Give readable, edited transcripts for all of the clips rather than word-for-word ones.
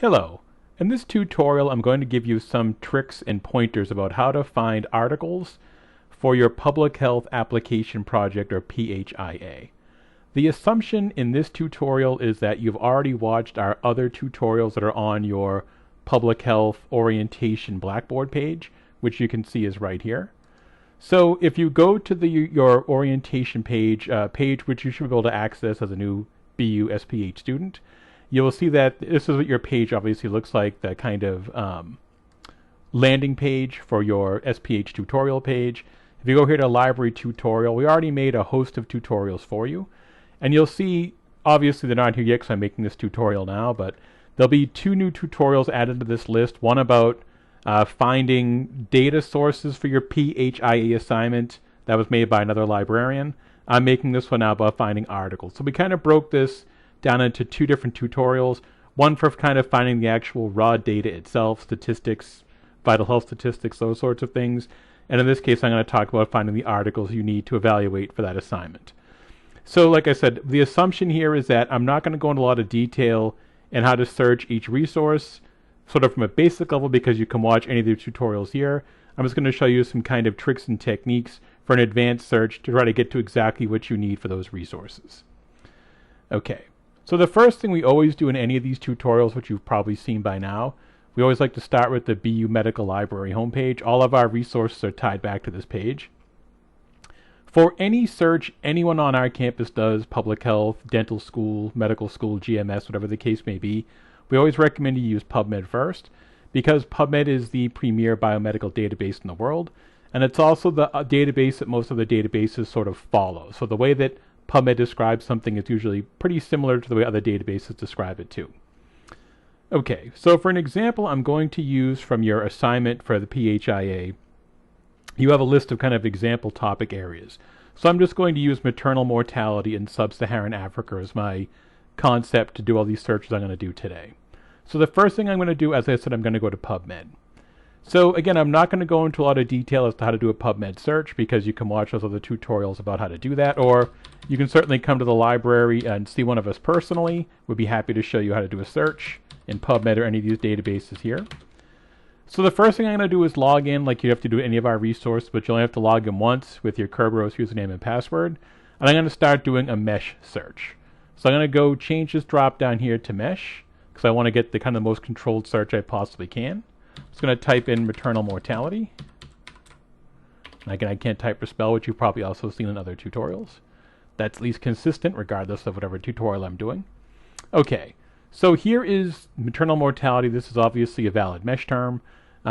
Hello. In this tutorial, I'm going to give you some tricks and pointers about how to find articles for your Public Health Application Project, or PHIA. The assumption in this tutorial is that you've already watched our other tutorials that are on your Public Health Orientation Blackboard page, which you can see is right here. So if you go to your orientation page, which you should be able to access as a new BU SPH student, you will see that this is what your page obviously looks like, the kind of landing page for your SPH tutorial page. If you go here to library tutorial, we already made a host of tutorials for you. And you'll see, obviously they're not here yet because I'm making this tutorial now, but there'll be 2 new tutorials added to this list. One about finding data sources for your PHIA assignment that was made by another librarian. I'm making this one now about finding articles. So we kind of broke this down into 2 different tutorials. One for kind of finding the actual raw data itself, statistics, vital health statistics, those sorts of things. And in this case, I'm going to talk about finding the articles you need to evaluate for that assignment. So like I said, the assumption here is that I'm not going to go into a lot of detail in how to search each resource, sort of from a basic level, because you can watch any of the tutorials here. I'm just going to show you some kind of tricks and techniques for an advanced search to try to get to exactly what you need for those resources. Okay. So the first thing we always do in any of these tutorials, which you've probably seen by now, we always like to start with the BU Medical Library homepage. All of our resources are tied back to this page. For any search anyone on our campus does, public health, dental school, medical school, GMS, whatever the case may be, we always recommend you use PubMed first, because PubMed is the premier biomedical database in the world, and it's also the database that most of the databases sort of follow. So the way that PubMed describes something is usually pretty similar to the way other databases describe it too. Okay, so for an example I'm going to use from your assignment for the PHIA, you have a list of kind of example topic areas. So I'm just going to use maternal mortality in sub-Saharan Africa as my concept to do all these searches I'm going to do today. So the first thing I'm going to do, as I said, I'm going to go to PubMed. So again, I'm not going to go into a lot of detail as to how to do a PubMed search, because you can watch those other tutorials about how to do that, or you can certainly come to the library and see one of us personally. We'd be happy to show you how to do a search in PubMed or any of these databases here. So the first thing I'm going to do is log in like you have to do any of our resources, but you only have to log in once with your Kerberos username and password. And I'm going to start doing a mesh search. So I'm going to go change this drop down here to mesh, because I want to get the kind of most controlled search I possibly can. I'm just going to type in maternal mortality. And again, I can't type or spell, which you've probably also seen in other tutorials. That's at least consistent regardless of whatever tutorial I'm doing. Okay, so here is maternal mortality. This is obviously a valid mesh term.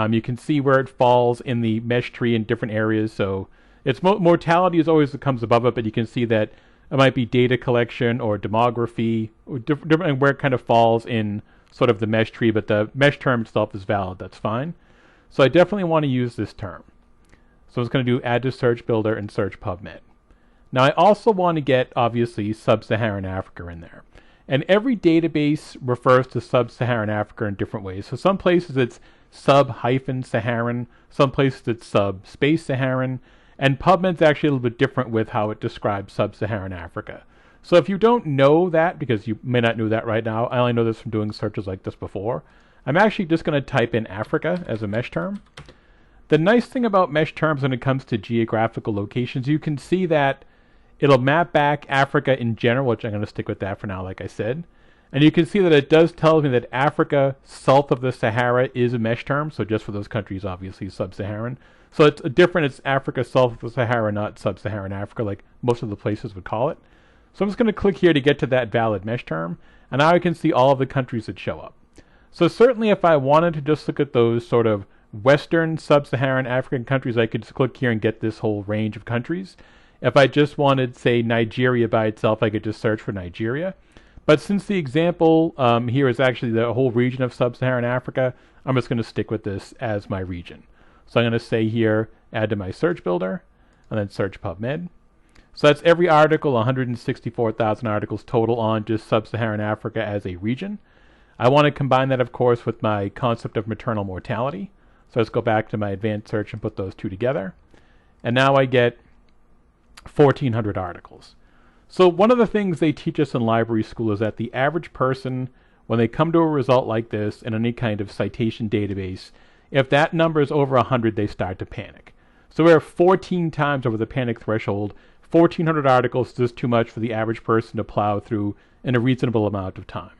You can see where it falls in the mesh tree in different areas. So its mortality is always what comes above it, but you can see that it might be data collection or demography, or different where it kind of falls in sort of the mesh tree, but the mesh term itself is valid. That's fine. So I definitely want to use this term. So I'm just going to do add to search builder and search PubMed. Now I also want to get, obviously, sub-Saharan Africa in there. And every database refers to sub-Saharan Africa in different ways. So some places it's sub-Saharan, some places it's sub-Saharan, and PubMed's actually a little bit different with how it describes sub-Saharan Africa. So if you don't know that, because you may not know that right now, I only know this from doing searches like this before, I'm actually just going to type in Africa as a mesh term. The nice thing about mesh terms when it comes to geographical locations, you can see that it'll map back Africa in general, which I'm going to stick with that for now, like I said. And you can see that it does tell me that Africa south of the Sahara is a mesh term, so just for those countries, obviously sub-Saharan. So it's different, it's Africa south of the Sahara, not sub-Saharan Africa, like most of the places would call it. So I'm just going to click here to get to that valid mesh term, and now I can see all of the countries that show up. So certainly if I wanted to just look at those sort of Western sub-Saharan African countries, I could just click here and get this whole range of countries. If I just wanted, say, Nigeria by itself, I could just search for Nigeria. But since the example here is actually the whole region of sub-Saharan Africa, I'm just going to stick with this as my region. So I'm going to say here, add to my search builder, and then search PubMed. So that's every article, 164,000 articles total on just sub-Saharan Africa as a region. I want to combine that, of course, with my concept of maternal mortality. So let's go back to my advanced search and put those 2 together. And now I get 1,400 articles. So one of the things they teach us in library school is that the average person when they come to a result like this in any kind of citation database, if that number is over 100, they start to panic. So we're 14 times over the panic threshold. 1,400 articles is just too much for the average person to plow through in a reasonable amount of time.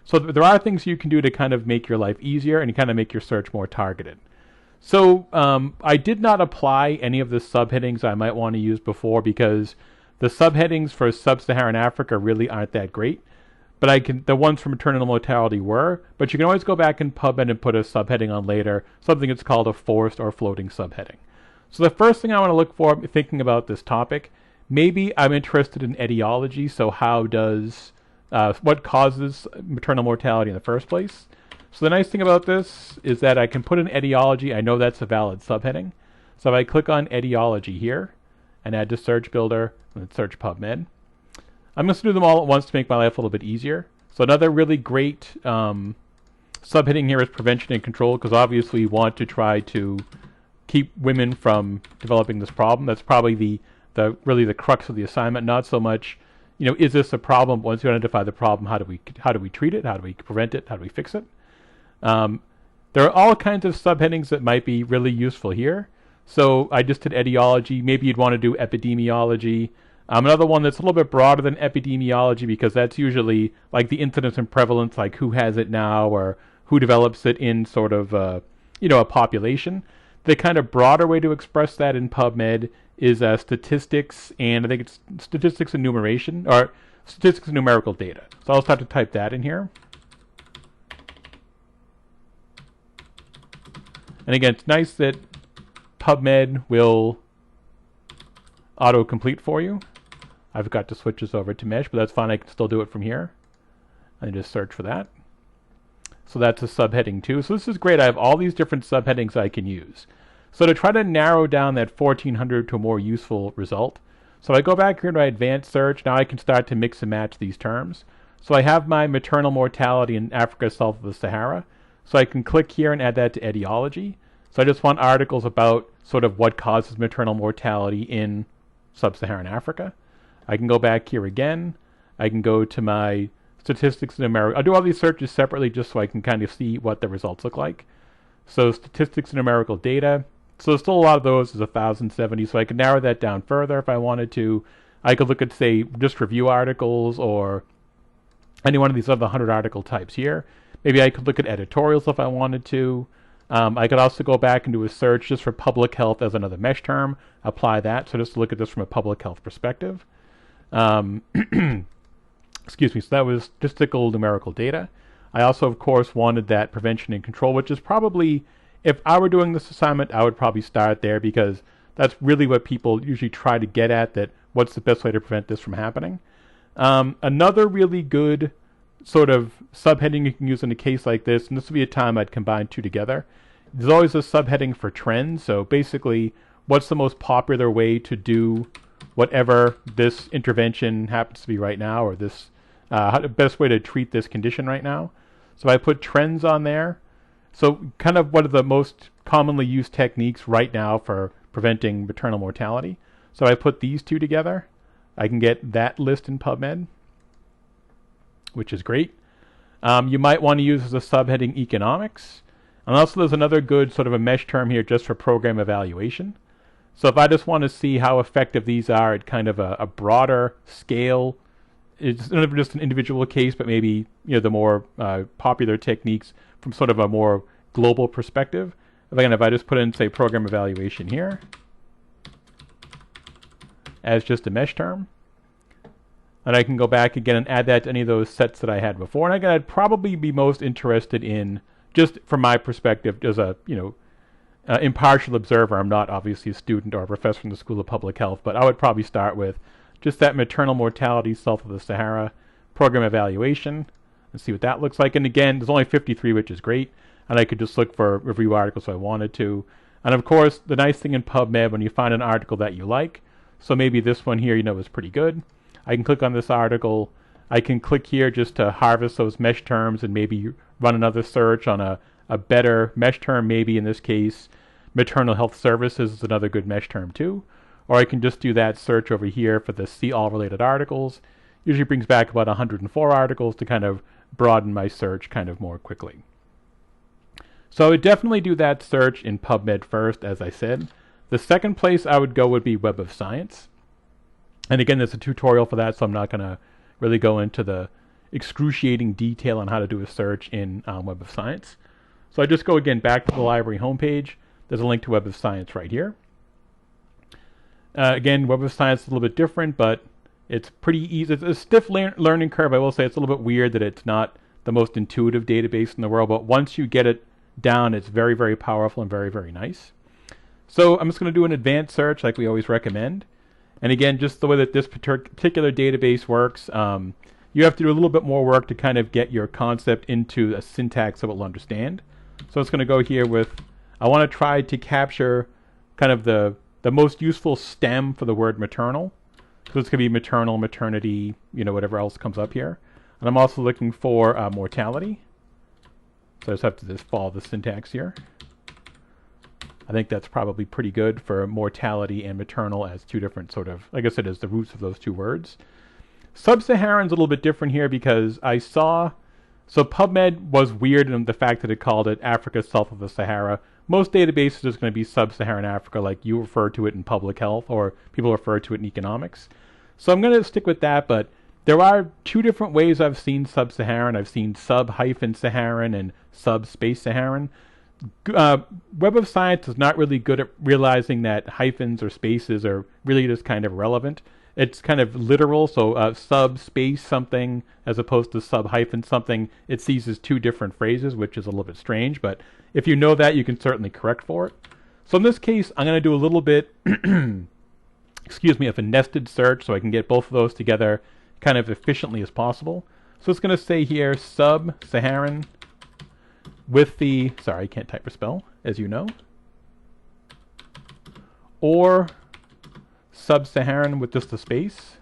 So there are things you can do to kind of make your life easier and kind of make your search more targeted. So I did not apply any of the subheadings I might want to use before because the subheadings for sub-Saharan Africa really aren't that great. But the ones for maternal mortality were, but you can always go back in PubMed and put a subheading on later, something that's called a forced or floating subheading. So the first thing I want to look for thinking about this topic, maybe I'm interested in etiology, so what causes maternal mortality in the first place? So the nice thing about this is that I can put in etiology. I know that's a valid subheading. So if I click on etiology here and add to search builder and search PubMed, I'm going to do them all at once to make my life a little bit easier. So another really great subheading here is prevention and control, because obviously we want to try to keep women from developing this problem. That's probably really the crux of the assignment. Not so much, is this a problem? Once you identify the problem, how do we treat it? How do we prevent it? How do we fix it? There are all kinds of subheadings that might be really useful here. So I just did etiology. Maybe you'd want to do epidemiology. Another one that's a little bit broader than epidemiology, because that's usually like the incidence and prevalence, like who has it now or who develops it in sort of a population. The kind of broader way to express that in PubMed is statistics, and I think it's statistics and numeration, or statistics and numerical data. So I'll start to type that in here. And again, it's nice that PubMed will auto-complete for you. I've got to switch this over to Mesh, but that's fine. I can still do it from here. And just search for that. So that's a subheading too. So this is great. I have all these different subheadings I can use. So to try to narrow down that 1,400 to a more useful result, so I go back here to my advanced search. Now I can start to mix and match these terms. So I have my maternal mortality in Africa south of the Sahara. So I can click here and add that to etiology. So I just want articles about sort of what causes maternal mortality in sub-Saharan Africa. I can go back here again. I can go to my statistics and numerical. I'll do all these searches separately just so I can kind of see what the results look like. So statistics and numerical data. So there's still a lot of those. There's 1,070. So I could narrow that down further if I wanted to. I could look at, say, just review articles or any one of these other 100 article types here. Maybe I could look at editorials if I wanted to. I could also go back and do a search just for public health as another mesh term. Apply that. So just to look at this from a public health perspective. Excuse me. So that was statistical numerical data. I also, of course, wanted that prevention and control, which is probably, if I were doing this assignment, I would probably start there because that's really what people usually try to get at, that what's the best way to prevent this from happening. Another really good sort of subheading you can use in a case like this, and this would be a time I'd combine two together. There's always a subheading for trends. So basically, what's the most popular way to do whatever this intervention happens to be right now, or this the best way to treat this condition right now. So I put trends on there. So kind of what are the most commonly used techniques right now for preventing maternal mortality. So I put these two together. I can get that list in PubMed, which is great. You might want to use as a subheading economics. And also there's another good sort of a mesh term here just for program evaluation. So if I just want to see how effective these are at kind of a broader scale, it's not just an individual case, but maybe the more popular techniques from sort of a more global perspective. Again, if I just put in, say, program evaluation here as just a mesh term, and I can go back again and add that to any of those sets that I had before. And again, I'd probably be most interested in, just from my perspective, as a impartial observer. I'm not obviously a student or a professor in the School of Public Health, but I would probably start with just that maternal mortality south of the Sahara program evaluation and see what that looks like. And again, there's only 53, which is great. And I could just look for review articles if I wanted to. And of course, the nice thing in PubMed, when you find an article that you like, so maybe this one here, is pretty good. I can click on this article. I can click here just to harvest those mesh terms and maybe run another search on a better mesh term. Maybe in this case, maternal health services is another good mesh term too. Or I can just do that search over here for the see all related articles. Usually brings back about 104 articles to kind of broaden my search kind of more quickly. So I would definitely do that search in PubMed first, as I said. The second place I would go would be Web of Science. And again, there's a tutorial for that, so I'm not going to really go into the excruciating detail on how to do a search in Web of Science. So I just go again back to the library homepage. There's a link to Web of Science right here. Again, Web of Science is a little bit different, but it's pretty easy. It's a stiff learning curve. I will say it's a little bit weird that it's not the most intuitive database in the world, but once you get it down, it's very, very powerful and very, very nice. So I'm just going to do an advanced search like we always recommend. And again, just the way that this particular database works, you have to do a little bit more work to kind of get your concept into a syntax that will understand. So it's going to go here with, I want to try to capture kind of the most useful stem for the word maternal. So it's going to be maternal, maternity, whatever else comes up here. And I'm also looking for mortality. So I just have to just follow the syntax here. I think that's probably pretty good for mortality and maternal as two different sort of, like I said, as the roots of those two words. Sub-Saharan's a little bit different here because I saw, so PubMed was weird in the fact that it called it Africa south of the Sahara. Most databases is going to be Sub-Saharan Africa, like you refer to it in public health or people refer to it in economics. So I'm going to stick with that, but there are two different ways I've seen Sub-Saharan. I've seen sub-Saharan and sub-Saharan. Web of Science is not really good at realizing that hyphens or spaces are really just kind of relevant. It's kind of literal, so sub-space something as opposed to sub-hyphen something. It sees as two different phrases, which is a little bit strange, but if you know that, you can certainly correct for it. So in this case, I'm going to do a little bit, of a nested search so I can get both of those together kind of efficiently as possible. So it's going to say here sub-Saharan with the, sorry, I can't type or spell, as you know, or sub-Saharan with just a space.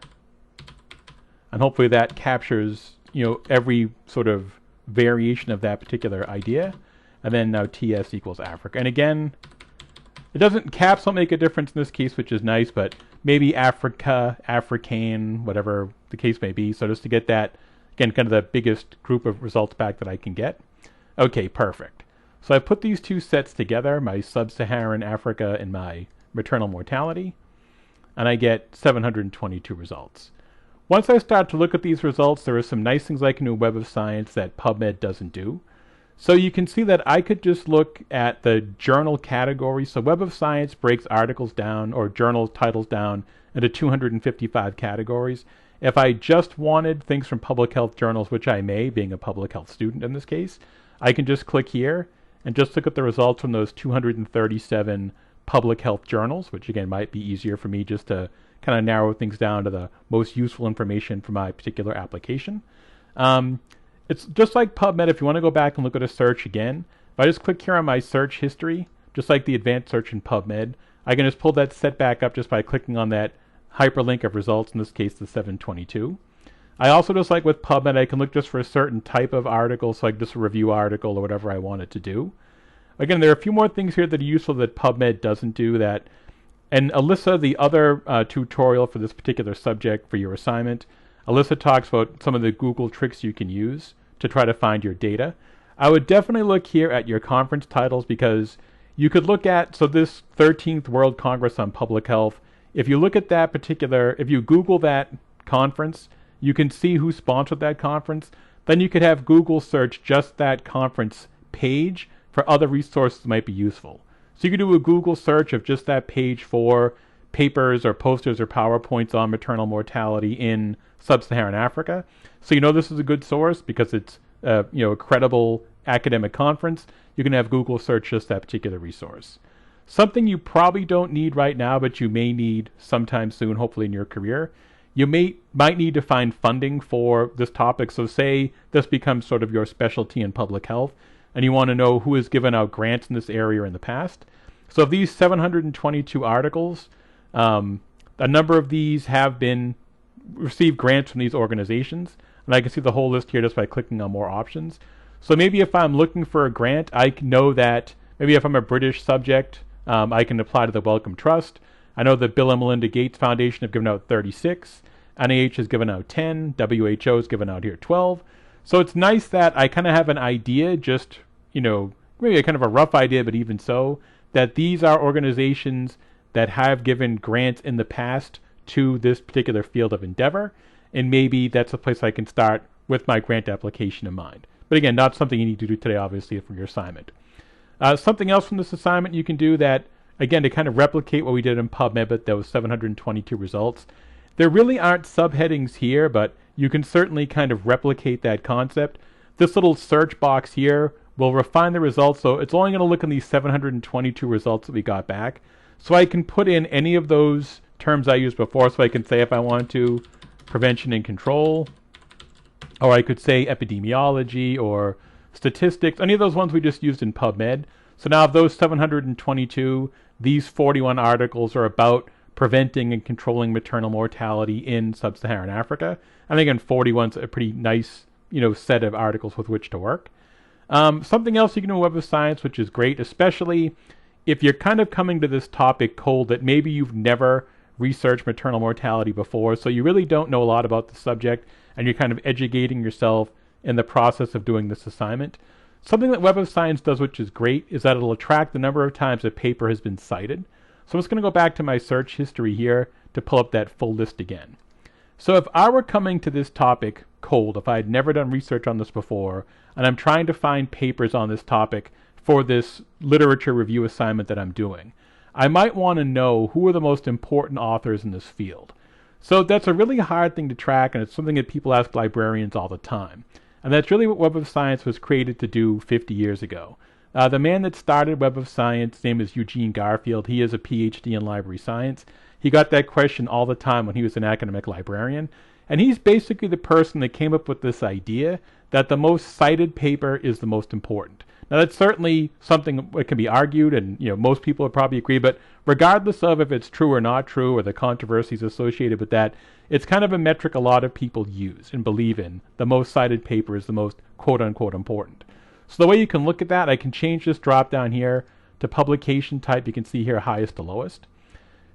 And hopefully that captures, every sort of variation of that particular idea. And then now TS equals Africa. And again, it doesn't, caps don't make a difference in this case, which is nice, but maybe Africa, African, whatever the case may be. So just to get that, again, kind of the biggest group of results back that I can get. Okay, perfect. So I put these two sets together, my sub-Saharan Africa and my maternal mortality, and I get 722 results. Once I start to look at these results, there are some nice things I can do in Web of Science that PubMed doesn't do. So you can see that I could just look at the journal category. So Web of Science breaks articles down or journal titles down into 255 categories. If I just wanted things from public health journals, which I may, being a public health student in this case, I can just click here and just look at the results from those 237 public health journals, which again might be easier for me just to kind of narrow things down to the most useful information for my particular application. It's just like PubMed. If you want to go back and look at a search again, if I just click here on my search history, just like the advanced search in PubMed, I can just pull that set back up just by clicking on that hyperlink of results, in this case the 722. I also, just like with PubMed, I can look just for a certain type of article, so like just a review article or whatever I want it to do. Again, there are a few more things here that are useful that PubMed doesn't do that. And Alyssa, the other tutorial for this particular subject for your assignment, Alyssa talks about some of the Google tricks you can use to try to find your data. I would definitely look here at your conference titles because you could look at, so this 13th World Congress on Public Health, if you look at that particular, if you Google that conference, you can see who sponsored that conference. Then you could have Google search just that conference page for other resources that might be useful. So you could do a Google search of just that page for papers or posters or PowerPoints on maternal mortality in sub-Saharan Africa. So you know this is a good source because it's a credible academic conference. You can have Google search just that particular resource. Something you probably don't need right now, but you may need sometime soon, hopefully in your career. You might need to find funding for this topic. So say this becomes sort of your specialty in public health, and you want to know who has given out grants in this area in the past. So of these 722 articles, a number of these have been received grants from these organizations. And I can see the whole list here just by clicking on more options. So maybe if I'm looking for a grant, I know that maybe if I'm a British subject, I can apply to the Wellcome Trust. I know the Bill and Melinda Gates Foundation have given out 36. NIH has given out 10. WHO has given out here 12. So it's nice that I kind of have an idea, just, maybe a kind of a rough idea, but even so, that these are organizations that have given grants in the past to this particular field of endeavor, and maybe that's a place I can start with my grant application in mind. But again, not something you need to do today, obviously, for your assignment. Something else from this assignment you can do that, again, to kind of replicate what we did in PubMed, but those 722 results. There really aren't subheadings here, but you can certainly kind of replicate that concept. This little search box here will refine the results, so it's only going to look in these 722 results that we got back. So I can put in any of those terms I used before, so I can say, if I want to, prevention and control, or I could say epidemiology or statistics, any of those ones we just used in PubMed. So now of those 722, these 41 articles are about preventing and controlling maternal mortality in sub-Saharan Africa. I think again, 41's a pretty nice, set of articles with which to work. Something else you can do in Web of Science, which is great, especially if you're kind of coming to this topic cold, that maybe you've never researched maternal mortality before, so you really don't know a lot about the subject, and you're kind of educating yourself in the process of doing this assignment. Something that Web of Science does, which is great, is that it'll track the number of times a paper has been cited. So I'm just going to go back to my search history here to pull up that full list again. So if I were coming to this topic cold, if I had never done research on this before, and I'm trying to find papers on this topic for this literature review assignment that I'm doing, I might want to know who are the most important authors in this field. So that's a really hard thing to track, and it's something that people ask librarians all the time. And that's really what Web of Science was created to do 50 years ago. The man that started Web of Science, his name is Eugene Garfield. He is a PhD in library science. He got that question all the time when he was an academic librarian. And he's basically the person that came up with this idea that the most cited paper is the most important. Now that's certainly something that can be argued, and most people would probably agree, but regardless of if it's true or not true, or the controversies associated with that, it's kind of a metric a lot of people use and believe in. The most cited paper is the most quote-unquote important. So the way you can look at that, I can change this drop down here to publication type. You can see here highest to lowest.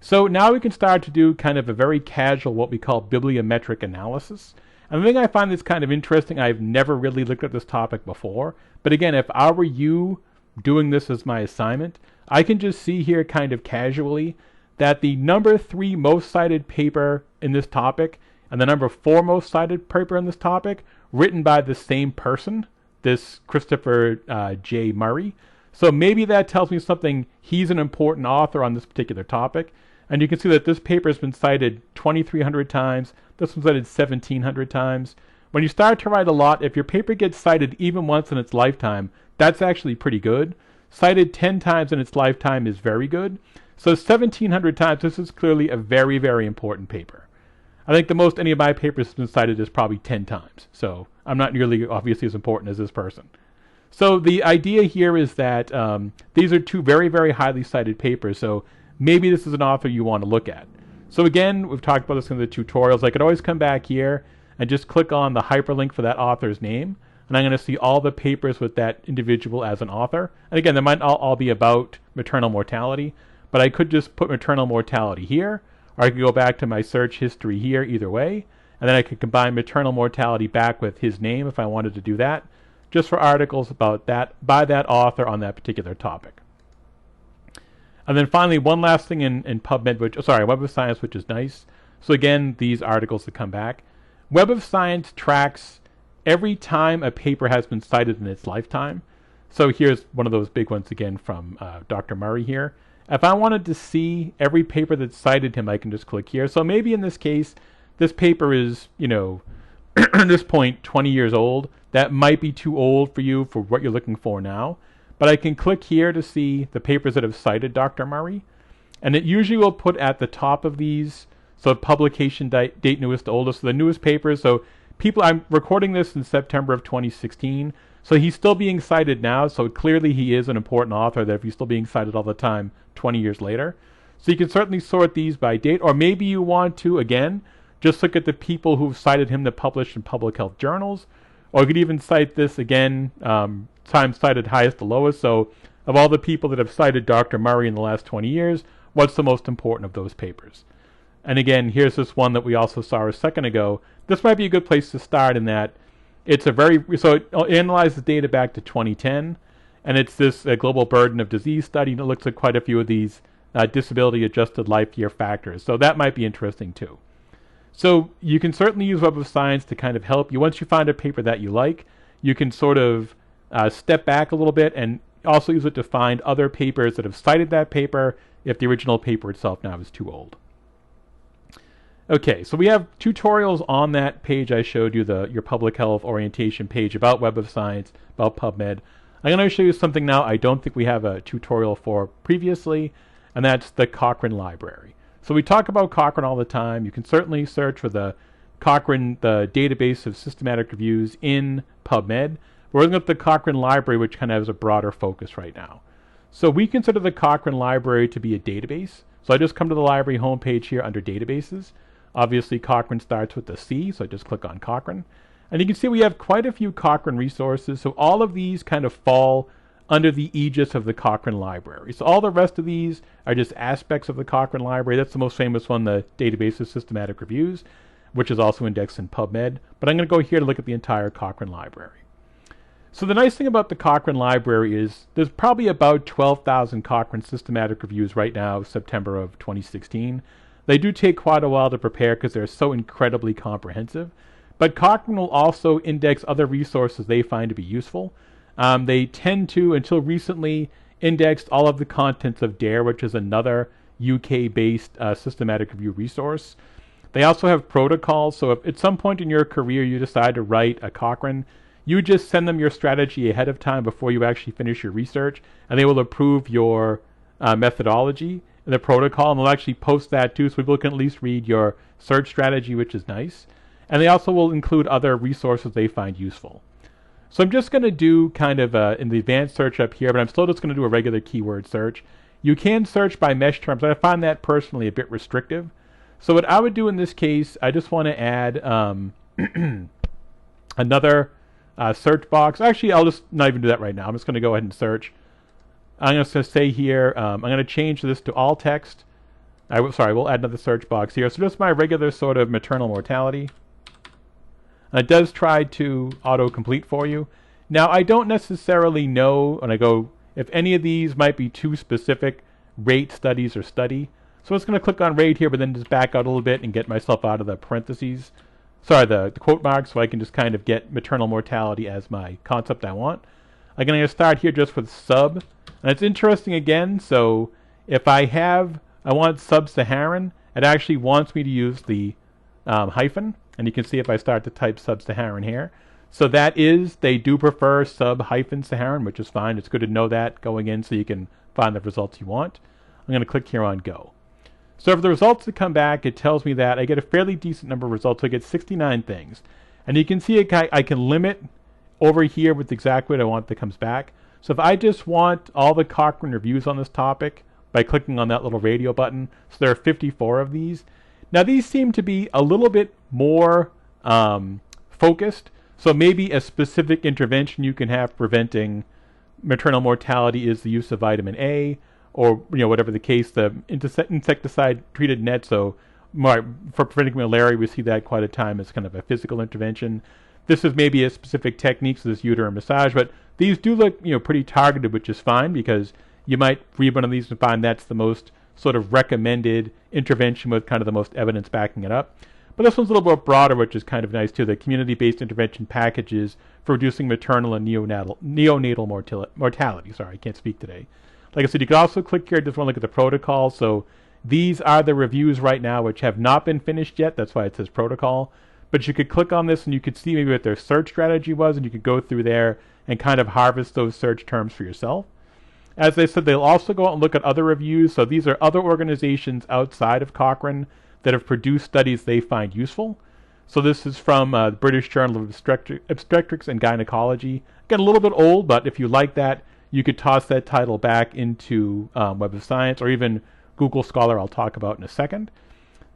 So now we can start to do kind of a very casual, what we call bibliometric analysis. And the thing I find that's kind of interesting, I've never really looked at this topic before, but again, if I were you doing this as my assignment, I can just see here kind of casually that the number 3 most cited paper in this topic and the number 4 most cited paper in this topic, written by the same person, this Christopher J. Murray. So maybe that tells me something. He's an important author on this particular topic. And you can see that this paper has been cited 2,300 times. This one's cited 1,700 times. When you start to write a lot, if your paper gets cited even once in its lifetime, that's actually pretty good. Cited 10 times in its lifetime is very good. So 1,700 times, this is clearly a very, very important paper. I think the most any of my papers has been cited is probably 10 times. So I'm not nearly obviously as important as this person. So the idea here is that these are 2 very, very highly cited papers. So maybe this is an author you want to look at. So again, we've talked about this in the tutorials. I could always come back here and just click on the hyperlink for that author's name. And I'm going to see all the papers with that individual as an author. And again, they might all be about maternal mortality, but I could just put maternal mortality here, or I could go back to my search history here either way. And then I could combine maternal mortality back with his name if I wanted to do that, just for articles about that by that author on that particular topic. And then finally, one last thing in PubMed, Web of Science, which is nice. So again, these articles that come back. Web of Science tracks every time a paper has been cited in its lifetime. So here's one of those big ones again from Dr. Murray here. If I wanted to see every paper that cited him, I can just click here. So maybe in this case, this paper is, at this point, 20 years old. That might be too old for you for what you're looking for now. But I can click here to see the papers that have cited Dr. Murray. And it usually will put at the top of these, so publication date newest to oldest, so the newest papers. So I'm recording this in September of 2016. So he's still being cited now. So clearly he is an important author that if he's still being cited all the time 20 years later. So you can certainly sort these by date. Or maybe you want to, again, just look at the people who've cited him that published in public health journals. Or you could even cite this again, time cited highest to lowest. So of all the people that have cited Dr. Murray in the last 20 years, what's the most important of those papers? And again, here's this one that we also saw a second ago. This might be a good place to start in that It's so it analyzes data back to 2010, and it's this global burden of disease study, and it looks at quite a few of these disability-adjusted life year factors. So that might be interesting too. So you can certainly use Web of Science to kind of help you. Once you find a paper that you like, you can sort of step back a little bit and also use it to find other papers that have cited that paper if the original paper itself now is too old. Okay, so we have tutorials on that page I showed you, your public health orientation page about Web of Science, about PubMed. I'm going to show you something now I don't think we have a tutorial for previously, and that's the Cochrane Library. So we talk about Cochrane all the time. You can certainly search for the Cochrane, the database of systematic reviews in PubMed. We're looking at the Cochrane Library, which kind of has a broader focus right now. So we consider the Cochrane Library to be a database. So I just come to the library homepage here under databases. Obviously, Cochrane starts with the C, so I just click on Cochrane. And you can see we have quite a few Cochrane resources. So all of these kind of fall under the aegis of the Cochrane Library. So all the rest of these are just aspects of the Cochrane Library. That's the most famous one, the Database of Systematic Reviews, which is also indexed in PubMed. But I'm going to go here to look at the entire Cochrane Library. So the nice thing about the Cochrane Library is there's probably about 12,000 Cochrane systematic reviews right now, September of 2016. They do take quite a while to prepare because they're so incredibly comprehensive. But Cochrane will also index other resources they find to be useful. They tend to, until recently, indexed all of the contents of DARE, which is another UK-based systematic review resource. They also have protocols, so if at some point in your career you decide to write a Cochrane, you just send them your strategy ahead of time before you actually finish your research, and they will approve your methodology and the protocol, and they'll actually post that too, so people can at least read your search strategy, which is nice. And they also will include other resources they find useful. So I'm just going to do kind of in the advanced search up here, but I'm still just going to do a regular keyword search. You can search by mesh terms, but I find that personally a bit restrictive. So what I would do in this case, I just want to add another search box. Actually, I'll just not even do that right now. I'm just going to go ahead and search. I'm just going to say here, I'm going to change this to all text. We'll add another search box here. So just my regular sort of maternal mortality. And it does try to autocomplete for you. Now, I don't necessarily know when I go if any of these might be too specific, rate, studies, or study. So I'm just going to click on rate here, but then just back out a little bit and get myself out of the parentheses. Sorry, the quote marks, so I can just kind of get maternal mortality as my concept I want. I'm going to start here just with sub. And it's interesting again, so if I want sub-Saharan, it actually wants me to use the hyphen. And you can see if I start to type sub-Saharan here. So that is, they do prefer sub-Saharan, which is fine. It's good to know that going in so you can find the results you want. I'm going to click here on go. So for the results that come back, it tells me that I get a fairly decent number of results. So I get 69 things. And you can see I can limit over here with exactly what I want that comes back. So if I just want all the Cochrane reviews on this topic by clicking on that little radio button, so there are 54 of these. Now these seem to be a little bit more focused. So maybe a specific intervention you can have preventing maternal mortality is the use of vitamin A, or whatever the case, the insecticide-treated net. So for preventing malaria, we see that quite a time as kind of a physical intervention. This is maybe a specific technique, so this uterine massage, but these do look pretty targeted, which is fine because you might read one of these and find that's the most sort of recommended intervention with kind of the most evidence backing it up. But this one's a little bit broader, which is kind of nice too. The community-based intervention packages for reducing maternal and neonatal mortality. Sorry, I can't speak today. Like I said, you can also click here, just want to look at the protocol. So these are the reviews right now which have not been finished yet. That's why it says protocol. But you could click on this and you could see maybe what their search strategy was, and you could go through there and kind of harvest those search terms for yourself. As I said, they'll also go out and look at other reviews. So these are other organizations outside of Cochrane that have produced studies they find useful. So this is from the British Journal of Obstetrics and Gynecology. Again, a little bit old, but if you like that, you could toss that title back into Web of Science or even Google Scholar, I'll talk about in a second.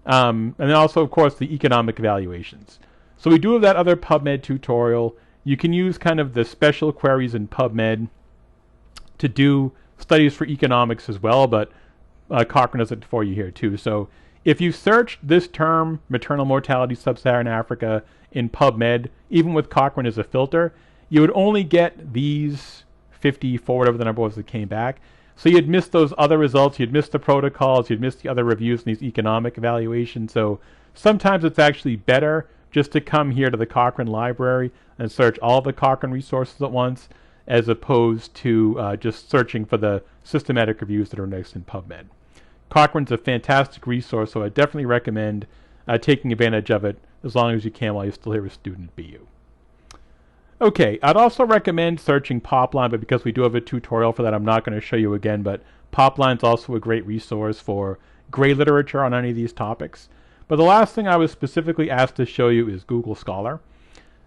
And then also, of course, the economic evaluations. So we do have that other PubMed tutorial. You can use kind of the special queries in PubMed to do studies for economics as well, but Cochrane does it for you here too. So If you search this term, maternal mortality sub-Saharan Africa, in PubMed, even with Cochrane as a filter, you would only get these 54, whatever the number was that came back. So you'd miss those other results, you'd miss the protocols, you'd miss the other reviews and these economic evaluations. So sometimes it's actually better just to come here to the Cochrane library and search all the Cochrane resources at once, as opposed to just searching for the systematic reviews that are next in PubMed. Cochrane's a fantastic resource, so I definitely recommend taking advantage of it as long as you can while you're still here as student BU. Okay, I'd also recommend searching Popline, but because we do have a tutorial for that, I'm not going to show you again, but Popline's also a great resource for gray literature on any of these topics. But the last thing I was specifically asked to show you is Google Scholar.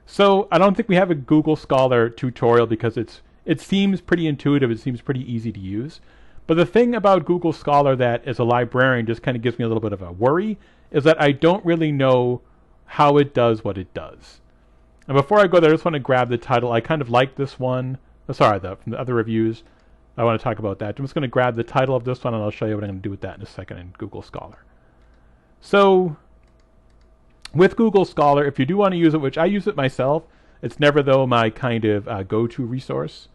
So I don't think we have a Google Scholar tutorial because it seems pretty intuitive, it seems pretty easy to use. But the thing about Google Scholar that as a librarian just kind of gives me a little bit of a worry is that I don't really know how it does what it does. And before I go there, I just want to grab the title. I kind of like this one. From the other reviews. I want to talk about that. I'm just going to grab the title of this one and I'll show you what I'm going to do with that in a second in Google Scholar. So with Google Scholar, if you do want to use it, which I use it myself, it's never though my kind of go-to resource.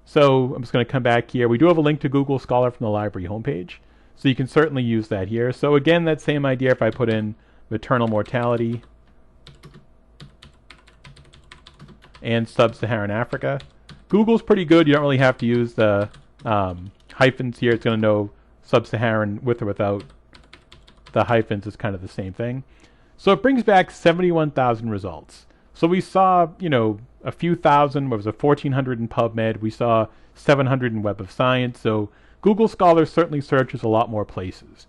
So I'm just going to come back here. We do have a link to Google Scholar from the library homepage, so you can certainly use that here. So again, that same idea if I put in maternal mortality and sub-Saharan Africa. Google's pretty good. You don't really have to use the hyphens here. It's going to know sub-Saharan with or without the hyphens is kind of the same thing. So it brings back 71,000 results. So we saw, a few thousand. What was it, 1,400 in PubMed. We saw 700 in Web of Science. So Google Scholar certainly searches a lot more places.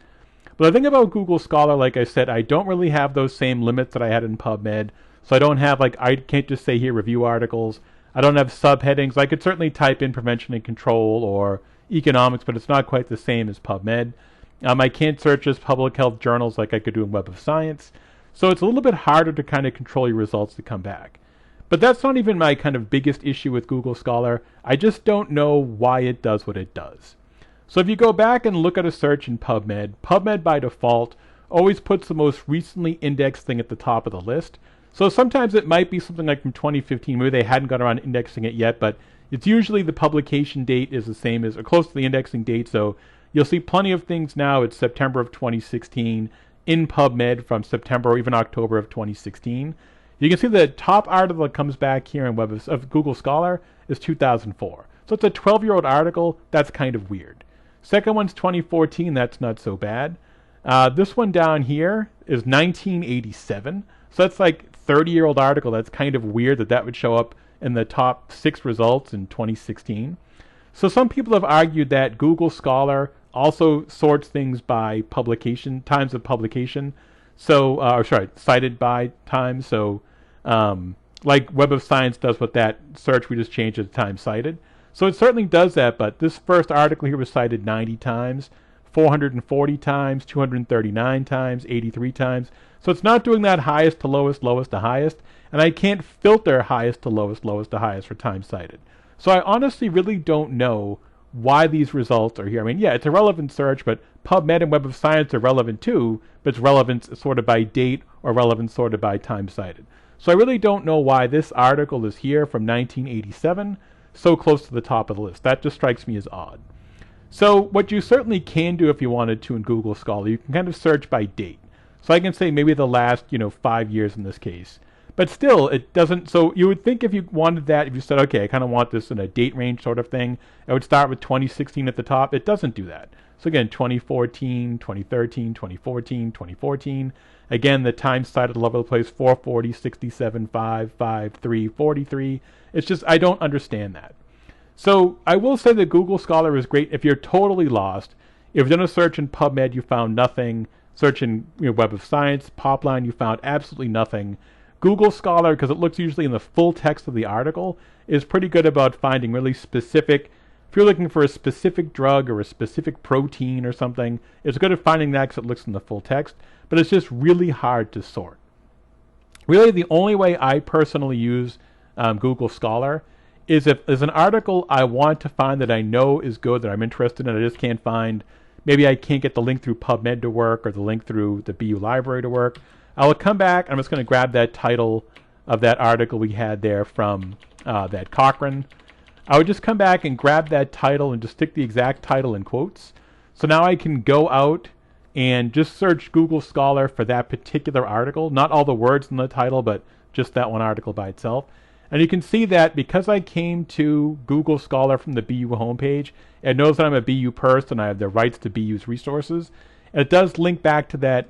But the thing about Google Scholar, like I said, I don't really have those same limits that I had in PubMed. So I don't have, I can't just say here review articles. I don't have subheadings. I could certainly type in prevention and control or economics, but it's not quite the same as PubMed. I can't search as public health journals like I could do in Web of Science. So it's a little bit harder to kind of control your results to come back. But that's not even my kind of biggest issue with Google Scholar. I just don't know why it does what it does. So if you go back and look at a search in PubMed, PubMed by default always puts the most recently indexed thing at the top of the list. So sometimes it might be something like from 2015, maybe they hadn't got around to indexing it yet, but it's usually the publication date is the same as, or close to the indexing date, so you'll see plenty of things now. It's September of 2016 in PubMed from September or even October of 2016. You can see the top article that comes back here in Web of Google Scholar is 2004. So it's a 12-year-old article. That's kind of weird. Second one's 2014. That's not so bad. This one down here is 1987. So that's like 30-year-old article. That's kind of weird that would show up in the top 6 results in 2016. So some people have argued that Google Scholar also sorts things by publication, times of publication. So, cited by times. So, like Web of Science does with that search, we just changed it to time cited. So it certainly does that, but this first article here was cited 90 times, 440 times, 239 times, 83 times. So it's not doing that highest to lowest, lowest to highest, and I can't filter highest to lowest, lowest to highest for time cited. So I honestly really don't know why these results are here. I mean, yeah, it's a relevant search, but PubMed and Web of Science are relevant too, but it's relevant sorted by date or relevant sorted by time cited. So I really don't know why this article is here from 1987, so close to the top of the list. That just strikes me as odd. So what you certainly can do if you wanted to in Google Scholar, you can kind of search by date. So I can say maybe the last, 5 years in this case. But still, it doesn't, so you would think if you wanted that, if you said, okay, I kind of want this in a date range sort of thing, it would start with 2016 at the top. It doesn't do that. So again, 2014, 2013, 2014, 2014. Again, the time cited all over the place, 440, 67, 5, 5, 3, 43. It's just, I don't understand that. So I will say that Google Scholar is great if you're totally lost. If you've done a search in PubMed, you found nothing. Search in Web of Science, Popline, you found absolutely nothing. Google Scholar, because it looks usually in the full text of the article, is pretty good about finding really specific, if you're looking for a specific drug or a specific protein or something, it's good at finding that because it looks in the full text, but it's just really hard to sort. Really, the only way I personally use Google Scholar is if there's an article I want to find that I know is good, that I'm interested in, I just can't find maybe I can't get the link through PubMed to work or the link through the BU library to work, I will come back and I'm just going to grab that title of that article we had there from that Cochrane. I would just come back and grab that title and just stick the exact title in quotes. So now I can go out and just search Google Scholar for that particular article, not all the words in the title, but just that one article by itself. And you can see that because I came to Google Scholar from the BU homepage, it knows that I'm a BU person, I have the rights to BU's resources. And it does link back to that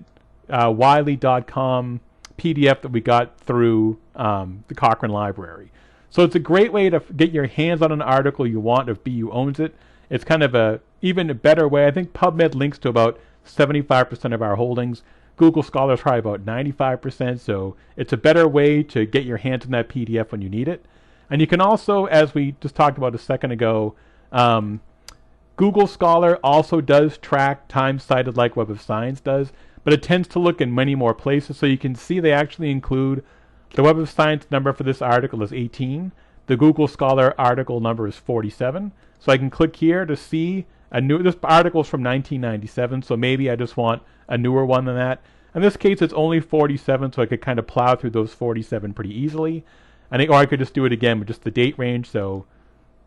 Wiley.com PDF that we got through the Cochrane Library. So it's a great way to get your hands on an article you want if BU owns it. It's kind of even a better way. I think PubMed links to about 75% of our holdings. Google Scholar is probably about 95%, so it's a better way to get your hands on that PDF when you need it. And you can also, as we just talked about a second ago, Google Scholar also does track time cited like Web of Science does, but it tends to look in many more places. So you can see they actually include the Web of Science number for this article is 18. The Google Scholar article number is 47. So I can click here to see this article is from 1997, so maybe I just want a newer one than that. In this case, it's only 47, so I could kind of plow through those 47 pretty easily. Or I could just do it again with just the date range, so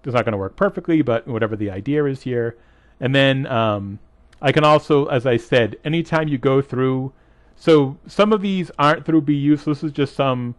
it's not going to work perfectly, but whatever the idea is here. And then I can also, as I said, anytime you go through, so some of these aren't through BU, so this is just some,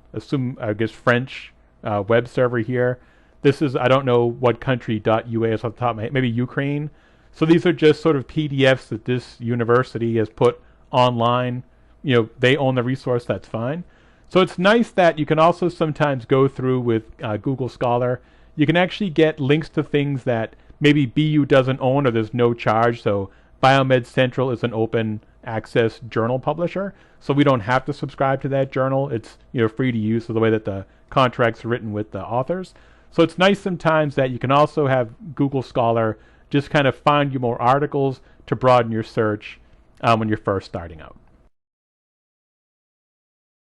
I guess, French web server here. This is, I don't know what country .ua is off the top of my head, maybe Ukraine. So these are just sort of PDFs that this university has put online. You know, they own the resource, that's fine. So it's nice that you can also sometimes go through with Google Scholar. You can actually get links to things that maybe BU doesn't own or there's no charge. So Biomed Central is an open access journal publisher, so we don't have to subscribe to that journal. It's, you know, free to use, so the way that the contract's written with the authors. So it's nice sometimes that you can also have Google Scholar just kind of find you more articles to broaden your search when you're first starting out.